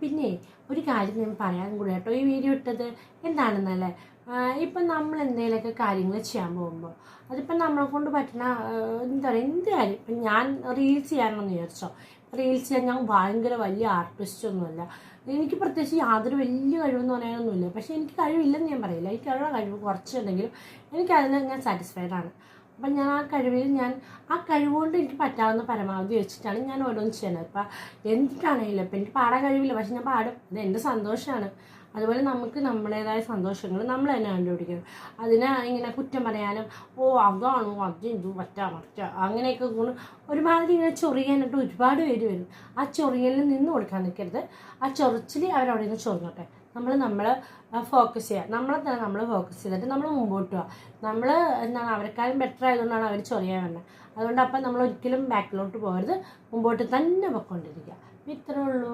പിന്നെ ഒരു കാര്യം ഞാൻ പറയാൻ കൂടി കേട്ടോ ഈ വീഡിയോ ഇട്ടത് എന്താണെന്നല്ലേ, ഇപ്പം നമ്മൾ എന്തെങ്കിലുമൊക്കെ കാര്യങ്ങൾ ചെയ്യാൻ പോകുമ്പോൾ അതിപ്പം നമ്മളെ കൊണ്ട് പറ്റുന്ന എന്താ പറയുക എന്ത് കാര്യം, ഇപ്പം ഞാൻ റീൽസ് ചെയ്യാനെന്ന് വിചാരിച്ചോ, റീൽസ് ചെയ്യാൻ ഞാൻ ഭയങ്കര വലിയ ആർട്ടിസ്റ്റൊന്നുമല്ല, എനിക്ക് പ്രത്യേകിച്ച് യാതൊരു വലിയ കഴിവെന്ന് പറയാനൊന്നുമില്ല. പക്ഷേ എനിക്ക് കഴിവില്ലെന്ന് ഞാൻ പറയില്ല, എനിക്കുള്ള കഴിവ് കുറച്ചുണ്ടെങ്കിലും എനിക്കതിൽ ഞാൻ സാറ്റിസ്ഫൈഡ് ആണ്. അപ്പം ഞാൻ ആ കഴിവുകൊണ്ട് എനിക്ക് പറ്റാവുന്ന പരമാവധി വെച്ചിട്ടാണ് ഞാൻ ഓരോന്ന് ചെയ്യുന്നത്. ഇപ്പം എന്തിട്ടാണെങ്കിലും ഇപ്പം എനിക്ക് പാടാൻ കഴിവില്ല, പക്ഷെ ഞാൻ പാടും, അത് എൻ്റെ സന്തോഷമാണ്. അതുപോലെ നമുക്ക് നമ്മുടേതായ സന്തോഷങ്ങൾ നമ്മൾ തന്നെ കണ്ടുപിടിക്കണം. അതിനെ ഇങ്ങനെ കുറ്റം പറയാനും അതാണോ അത് ഇത് മറ്റ അങ്ങനെയൊക്കെ ഒരുമാതിരി ഇങ്ങനെ ചൊറിയാനായിട്ട് ഒരുപാട് പേര് വരും. ആ ചൊറിയലിൽ നിന്ന് കൊടുക്കാൻ നിൽക്കരുത്. ആ ചൊറിച്ചിൽ അവരവിടെ നിന്ന് ചൊറിഞ്ഞോട്ടെ. നമ്മൾ ഫോക്കസ് ചെയ്യുക, നമ്മളെ തന്നെ നമ്മൾ ഫോക്കസ് ചെയ്തിട്ട് നമ്മൾ മുമ്പോട്ട് പോവുക. നമ്മൾ എന്താണ് അവരെക്കാളും ബെറ്റർ ആയതുകൊണ്ടാണ് അവർ ചൊറിയാൻ വേണ്ടത്. അതുകൊണ്ട് അപ്പം നമ്മൾ ഒരിക്കലും ബാക്കിലോട്ട് പോകരുത്, മുമ്പോട്ട് തന്നെ പോയിക്കൊണ്ടിരിക്കുക. ഇത്രേ ഉള്ളൂ.